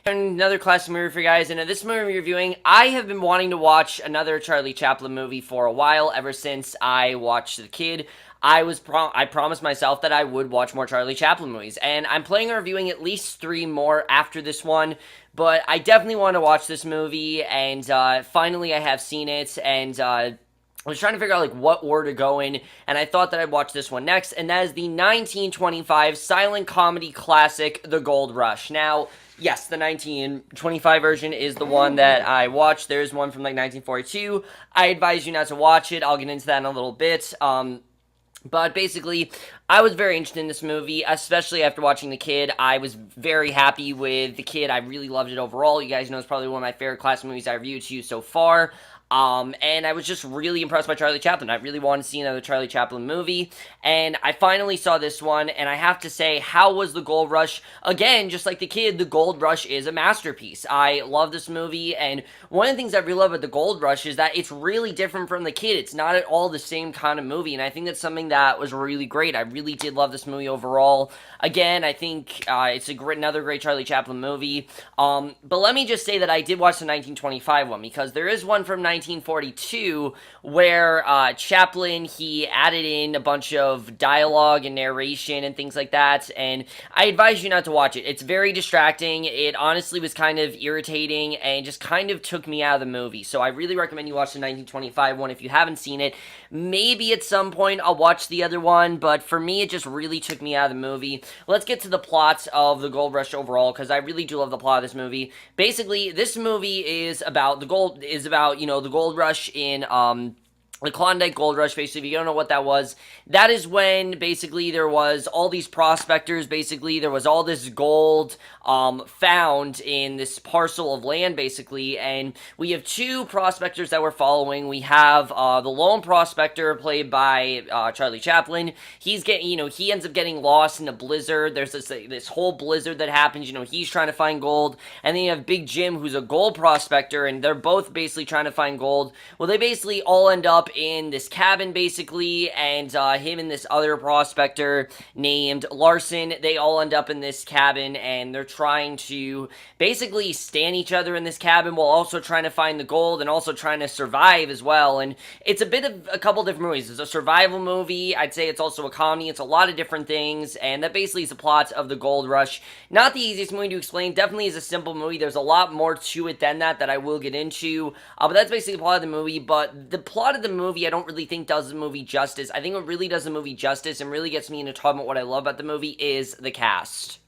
Another classic movie for you guys, and in this movie reviewing, I have been wanting to watch another Charlie Chaplin movie for a while, ever since I watched The Kid. I promised myself that I would watch more Charlie Chaplin movies, and I'm planning on reviewing at least 3 more after this one, but I definitely want to watch this movie, and finally I have seen it, and I was trying to figure out like what order to go in, and I thought that I'd watch this one next, and that is the 1925 silent comedy classic, The Gold Rush. Now, yes, the 1925 version is the one that I watched. There's one from like 1942. I advise you not to watch it. I'll get into that in a little bit. But basically, I was very interested in this movie, especially after watching The Kid. I was very happy with The Kid. I really loved it overall. You guys know it's probably one of my favorite classic movies I reviewed to you so far. And I was just really impressed by Charlie Chaplin. I really wanted to see another Charlie Chaplin movie, and I finally saw this one, and I have to say, how was The Gold Rush? Again, just like The Kid, The Gold Rush is a masterpiece. I love this movie, and one of the things I really love about The Gold Rush is that it's really different from The Kid. It's not at all the same kind of movie, and I think that's something that was really great. I really did love this movie overall. Again, I think it's another great Charlie Chaplin movie. But let me just say that I did watch the 1925 one, because there is one from 1942 where Chaplin, he added in a bunch of dialogue and narration and things like that, and I advise you not to watch it. It's very distracting. It honestly was kind of irritating and just kind of took me out of the movie, so I really recommend you watch the 1925 one if you haven't seen it. Maybe at some point I'll watch the other one, but for me it just really took me out of the movie. Let's get to the plot of The Gold Rush overall, because I really do love the plot of this movie. Basically, this movie is about, the gold rush in, the Klondike Gold Rush. Basically, if you don't know what that was, that is when basically there was all these prospectors. Basically, there was all this gold found in this parcel of land, basically, and we have 2 prospectors that we're following. We have the lone prospector, played by Charlie Chaplin. He's getting, he ends up getting lost in a blizzard. There's this whole blizzard that happens. He's trying to find gold, and then you have Big Jim, who's a gold prospector, and they're both basically trying to find gold. Well, they basically all end up in this cabin, basically, and him and this other prospector named Larson, they all end up in this cabin, and they're trying to basically stand each other in this cabin while also trying to find the gold and also trying to survive as well. And it's a bit of a couple different movies. It's a survival movie. I'd say it's also a comedy. It's a lot of different things, and that basically is the plot of The Gold Rush. Not the easiest movie to explain. Definitely is a simple movie. There's a lot more to it than that I will get into, but that's basically the plot of the movie. But the plot of the movie, I don't really think does the movie justice. I think what really does the movie justice and really gets me into talking about what I love about the movie is the cast.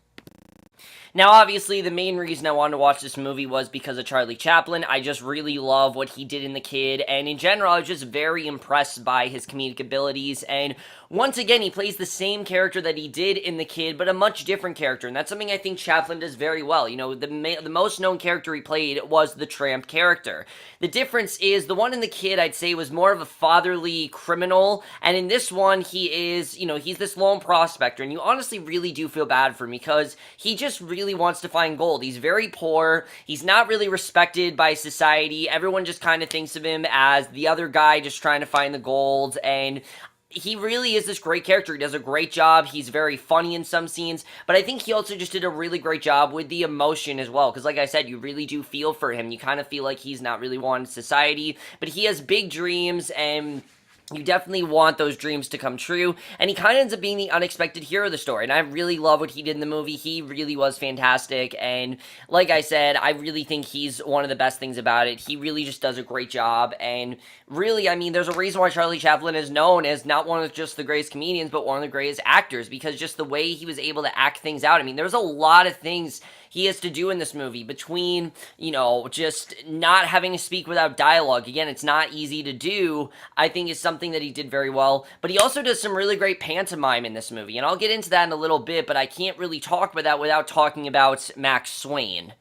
Now, obviously, the main reason I wanted to watch this movie was because of Charlie Chaplin. I just really love what he did in The Kid, and in general, I was just very impressed by his comedic abilities, and once again, he plays the same character that he did in The Kid, but a much different character, and that's something I think Chaplin does very well. The most known character he played was the tramp character. The difference is, the one in The Kid, I'd say, was more of a fatherly criminal, and in this one, he is, he's this lone prospector, and you honestly really do feel bad for him, because he just really wants to find gold. He's very poor. He's not really respected by society. Everyone just kind of thinks of him as the other guy just trying to find the gold, and he really is this great character. He does a great job. He's very funny in some scenes, but I think he also just did a really great job with the emotion as well, because like I said, you really do feel for him. You kind of feel like he's not really wanted in society, but he has big dreams, and you definitely want those dreams to come true, and he kind of ends up being the unexpected hero of the story, and I really love what he did in the movie. He really was fantastic, and like I said, I really think he's one of the best things about it. He really just does a great job, and really, I mean, there's a reason why Charlie Chaplin is known as not one of just the greatest comedians, but one of the greatest actors, because just the way he was able to act things out. I mean, there's a lot of things he has to do in this movie, between, just not having to speak without dialogue. Again, it's not easy to do. I think is something that he did very well, but he also does some really great pantomime in this movie, and I'll get into that in a little bit, but I can't really talk about that without talking about Max Swain.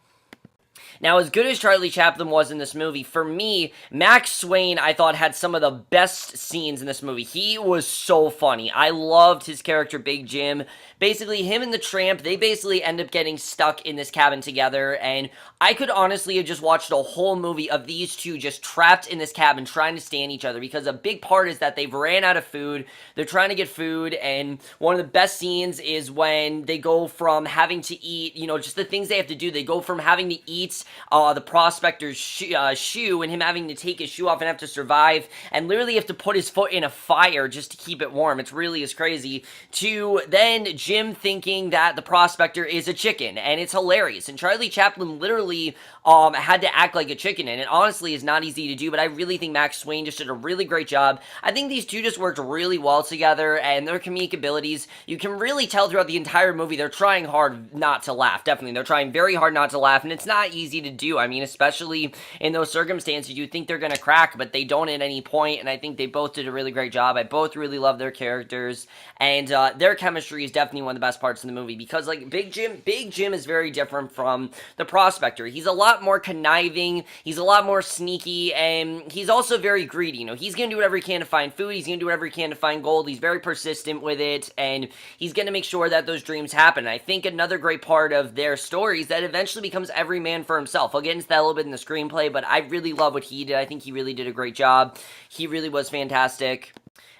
Now, as good as Charlie Chaplin was in this movie, for me, Max Swain, I thought, had some of the best scenes in this movie. He was so funny. I loved his character, Big Jim. Basically, him and the tramp, they basically end up getting stuck in this cabin together, and I could honestly have just watched a whole movie of these two just trapped in this cabin trying to stand each other, because a big part is that they've ran out of food, they're trying to get food, and one of the best scenes is when they go from having to eat, just the things they have to do, they go from having to eat the prospector's shoe, and him having to take his shoe off and have to survive, and literally have to put his foot in a fire just to keep it warm. It's really is crazy. To then Jim thinking that the prospector is a chicken, and it's hilarious. And Charlie Chaplin literally had to act like a chicken, and it honestly is not easy to do, but I really think Max Swain just did a really great job. I think these two just worked really well together, and their comedic abilities, you can really tell throughout the entire movie, they're trying hard not to laugh. Definitely, they're trying very hard not to laugh, and it's not easy to do. I mean, especially in those circumstances, you think they're gonna crack, but they don't at any point, and I think they both did a really great job. I both really love their characters, and their chemistry is definitely one of the best parts of the movie, because like Big Jim is very different from the prospector. He's a lot more conniving, he's a lot more sneaky, and he's also very greedy. He's gonna do whatever he can to find food, he's gonna do whatever he can to find gold, he's very persistent with it, and he's gonna make sure that those dreams happen. And I think another great part of their story is that eventually becomes every man for himself. I'll get into that a little bit in the screenplay, but I really love what he did. I think he really did a great job. He really was fantastic.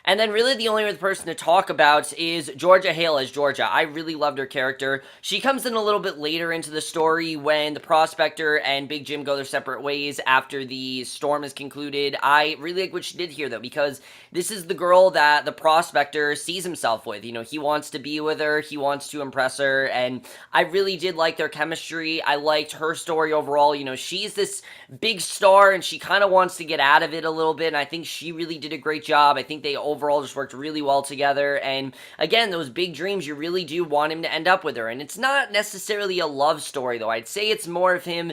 And then really the only other person to talk about is Georgia Hale as Georgia. I really loved her character. She comes in a little bit later into the story when the prospector and Big Jim go their separate ways after the storm is concluded. I really like what she did here, though, because this is the girl that the prospector sees himself with. He wants to be with her, he wants to impress her, and I really did like their chemistry. I liked her story overall. She's this big star, and she kind of wants to get out of it a little bit, and I think she really did a great job. I think they overall just worked really well together, and again, those big dreams, you really do want him to end up with her, and it's not necessarily a love story, though. I'd say it's more of him,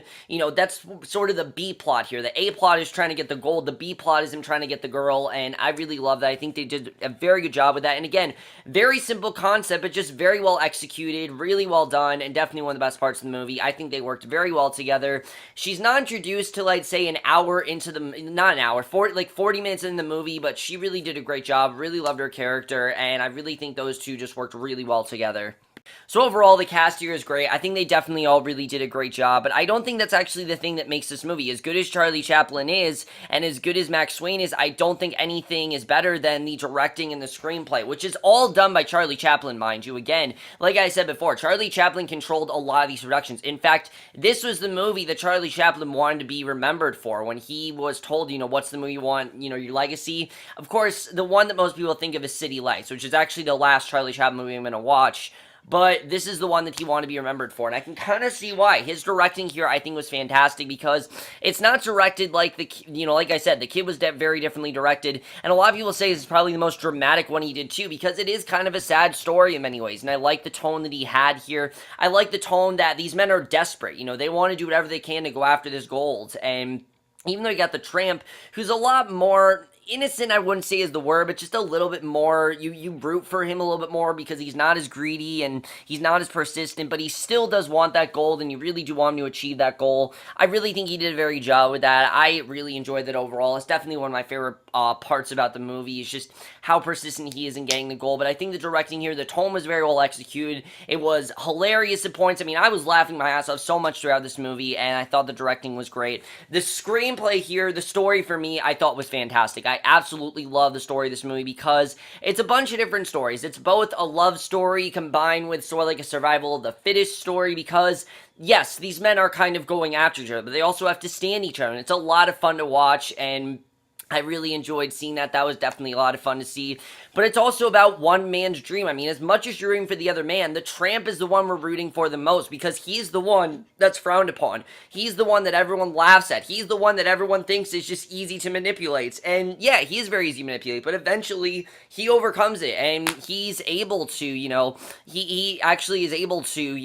that's sort of the B plot here. The A plot is trying to get the gold, the B plot is him trying to get the girl, and I really love that. I think they did a very good job with that, and again, very simple concept, but just very well executed, really well done, and definitely one of the best parts of the movie. I think they worked very well together. She's not introduced till, I'd say, an hour into the, not an hour, 40 minutes in the movie, but she really did a great job. Really loved her character, and I really think those two just worked really well together. So overall, the cast here is great. I think they definitely all really did a great job, but I don't think that's actually the thing that makes this movie. As good as Charlie Chaplin is, and as good as Max Swain is, I don't think anything is better than the directing and the screenplay, which is all done by Charlie Chaplin, mind you. Again, like I said before, Charlie Chaplin controlled a lot of these productions. In fact, this was the movie that Charlie Chaplin wanted to be remembered for when he was told, what's the movie you want, your legacy. Of course, the one that most people think of is City Lights, which is actually the last Charlie Chaplin movie I'm going to watch. But this is the one that he wanted to be remembered for, and I can kind of see why. His directing here, I think, was fantastic, because it's not directed like like I said, the kid was very differently directed, and a lot of people say this is probably the most dramatic one he did too, because it is kind of a sad story in many ways, and I like the tone that he had here. I like the tone that these men are desperate, they want to do whatever they can to go after this gold, and even though you got the tramp, who's a lot more innocent, I wouldn't say is the word, but just a little bit more, you root for him a little bit more, because he's not as greedy and he's not as persistent, but he still does want that gold, and you really do want him to achieve that goal. I really think he did a very good job with that. I really enjoyed that overall. It's definitely one of my favorite parts about the movie, is just how persistent he is in getting the goal. But I think the directing here, the tone was very well executed. It was hilarious at points. I mean, I was laughing my ass off so much throughout this movie, and I thought the directing was great. The screenplay here, the story for me, I thought was fantastic. I absolutely love the story of this movie, because it's a bunch of different stories. It's both a love story combined with sort of like a survival of the fittest story, because yes, these men are kind of going after each other, but they also have to stand each other, and it's a lot of fun to watch, and I really enjoyed seeing that. That was definitely a lot of fun to see. But it's also about one man's dream. I mean, as much as you're rooting for the other man, the tramp is the one we're rooting for the most, because he's the one that's frowned upon. He's the one that everyone laughs at. He's the one that everyone thinks is just easy to manipulate. And yeah, he is very easy to manipulate, but eventually he overcomes it, and he's able to, he actually is able to,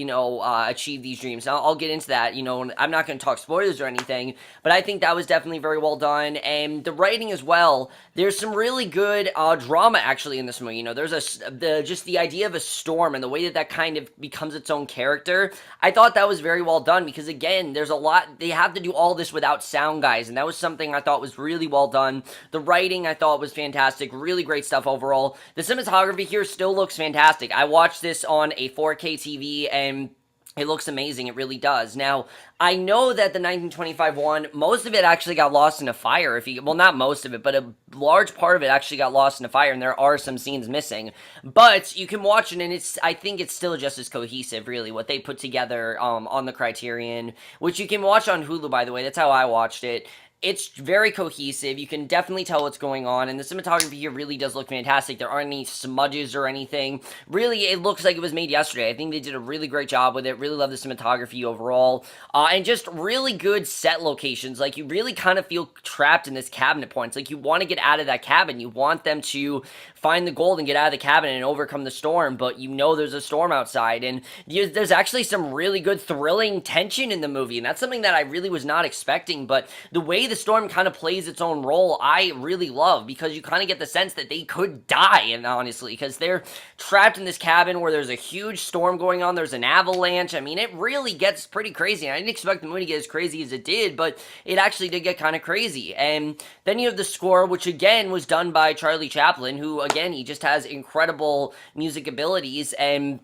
achieve these dreams. Now, I'll get into that, I'm not going to talk spoilers or anything, but I think that was definitely very well done. And the writing as well, there's some really good drama actually in this movie. There's just the idea of a storm and the way that that kind of becomes its own character. I thought that was very well done because again, there's a lot, they have to do all this without sound, guys, and that was something I thought was really well done. The writing I thought was fantastic, really great stuff overall. The cinematography here still looks fantastic. I watched this on a 4K TV and it looks amazing, it really does. Now, I know that the 1925 one, most of it actually got lost in a fire. Well, not most of it, but a large part of it actually got lost in a fire, and there are some scenes missing. But you can watch it, and I think it's still just as cohesive, really, what they put together on the Criterion, which you can watch on Hulu, by the way. That's how I watched it. It's very cohesive. You can definitely tell what's going on, and the cinematography here really does look fantastic. There aren't any smudges or anything. Really, it looks like it was made yesterday. I think they did a really great job with it. Really love the cinematography overall. And just really good set locations. Like, you really kind of feel trapped in this cabin at points. Like, you want to get out of that cabin. You want them to find the gold and get out of the cabin and overcome the storm, but you know there's a storm outside. And there's actually some really good thrilling tension in the movie, and that's something that I really was not expecting, but the way the storm kind of plays its own role, I really love, because you kind of get the sense that they could die, and honestly, because they're trapped in this cabin where there's a huge storm going on, there's an avalanche. I mean, it really gets pretty crazy. I didn't expect the movie to get as crazy as it did, but it actually did get kind of crazy. And then you have the score, which again was done by Charlie Chaplin, who again, he just has incredible music abilities, and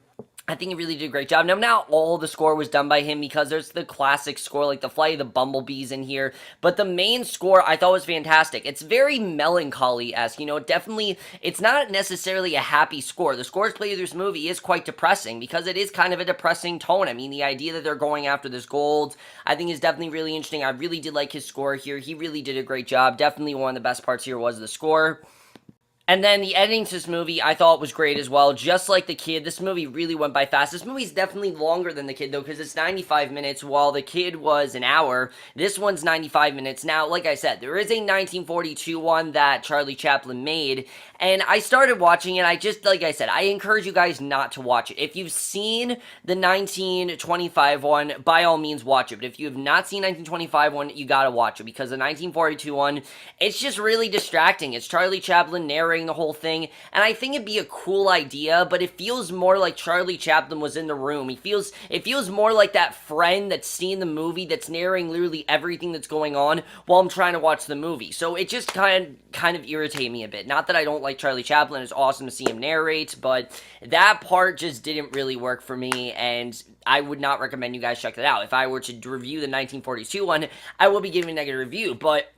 I think he really did a great job. Now, not all the score was done by him, because there's the classic score, like the Flight of the Bumblebees in here, but the main score I thought was fantastic. It's very melancholy-esque, definitely, it's not necessarily a happy score. The scores played through this movie is quite depressing, because it is kind of a depressing tone. I mean, the idea that they're going after this gold, I think is definitely really interesting. I really did like his score here. He really did a great job. Definitely one of the best parts here was the score. And then the editing to this movie, I thought was great as well. Just like The Kid, this movie really went by fast. This movie's definitely longer than The Kid, though, because it's 95 minutes, while The Kid was an hour. This one's 95 minutes. Now, like I said, there is a 1942 one that Charlie Chaplin made, and I started watching it. Like I said, I encourage you guys not to watch it. If you've seen the 1925 one, by all means watch it. But if you have not seen 1925 one, you gotta watch it, because the 1942 one, it's just really distracting. It's Charlie Chaplin narrating the whole thing, and I think it'd be a cool idea, but it feels more like Charlie Chaplin was in the room. It feels more like that friend that's seen the movie that's narrating literally everything that's going on while I'm trying to watch the movie. So it just kind of irritated me a bit. Not that I don't like Charlie Chaplin, it's awesome to see him narrate, but that part just didn't really work for me, and I would not recommend you guys check that out. If I were to review the 1942 one, I will be giving a negative review, but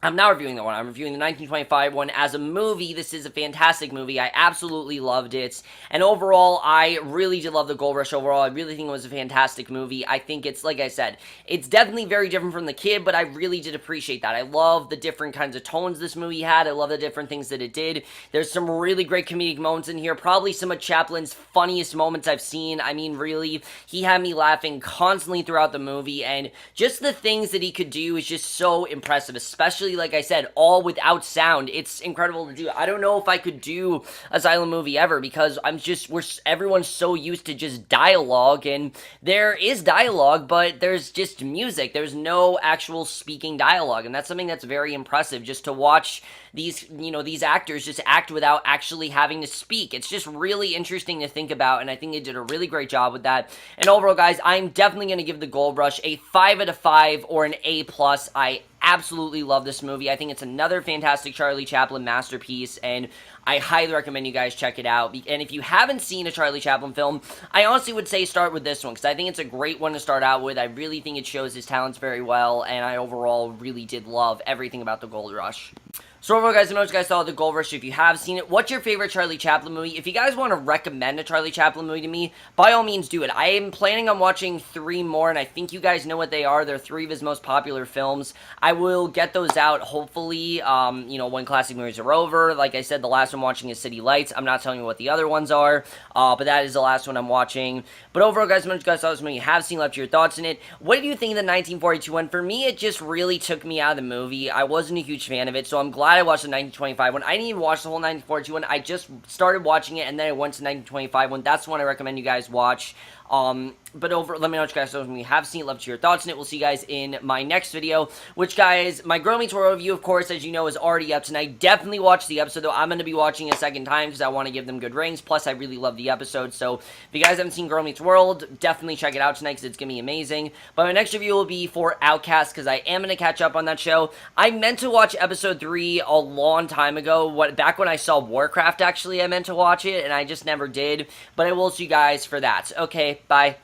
I'm not reviewing that one. I'm reviewing the 1925 one. As a movie, this is a fantastic movie. I absolutely loved it. And overall, I really did love The Gold Rush overall. I really think it was a fantastic movie. I think it's, like I said, it's definitely very different from The Kid, but I really did appreciate that. I love the different kinds of tones this movie had. I love the different things that it did. There's some really great comedic moments in here. Probably some of Chaplin's funniest moments I've seen. I mean, really, he had me laughing constantly throughout the movie, and just the things that he could do is just so impressive, especially, like I said, all without sound. It's incredible to do. I don't know if I could do a silent movie ever, because everyone's so used to just dialogue, and there is dialogue, but there's just music. There's no actual speaking dialogue, and that's something that's very impressive, just to watch these actors just act without actually having to speak. It's just really interesting to think about, and I think they did a really great job with that. And overall, guys, I'm definitely going to give The Gold Rush a 5 out of 5 or an A+. I absolutely love this movie. I think it's another fantastic Charlie Chaplin masterpiece, and I highly recommend you guys check it out. And if you haven't seen a Charlie Chaplin film, I honestly would say start with this one, because I think it's a great one to start out with. I really think it shows his talents very well, and I overall really did love everything about The Gold Rush. So overall, guys, I know you guys saw The Gold Rush. If you have seen it, what's your favorite Charlie Chaplin movie? If you guys want to recommend a Charlie Chaplin movie to me, by all means do it. I am planning on watching 3 more, and I think you guys know what they are. They're 3 of his most popular films. I will get those out, hopefully, when classic movies are over. Like I said, the last one I'm watching is City Lights. I'm not telling you what the other ones are, but that is the last one I'm watching. But overall, guys, I know you guys saw this movie. You have seen, left your thoughts in it. What do you think of the 1942 one? For me, it just really took me out of the movie. I wasn't a huge fan of it, so I'm glad I watched the 1925 one. I didn't even watch the whole 1942 one. I just started watching it, and then I went to 1925 one. That's the one I recommend you guys watch. But let me know what you guys thought when you have seen it. Love to hear your thoughts on it. We'll see you guys in my next video, which, guys, my Girl Meets World review, of course, as you know, is already up tonight. Definitely watch the episode, though. I'm going to be watching a second time because I want to give them good ratings. Plus, I really love the episode. So, if you guys haven't seen Girl Meets World, definitely check it out tonight because it's going to be amazing. But my next review will be for Outcast because I am going to catch up on that show. I meant to watch episode 3 a long time ago. Back when I saw Warcraft, actually, I meant to watch it, and I just never did. But I will see you guys for that. Okay, bye.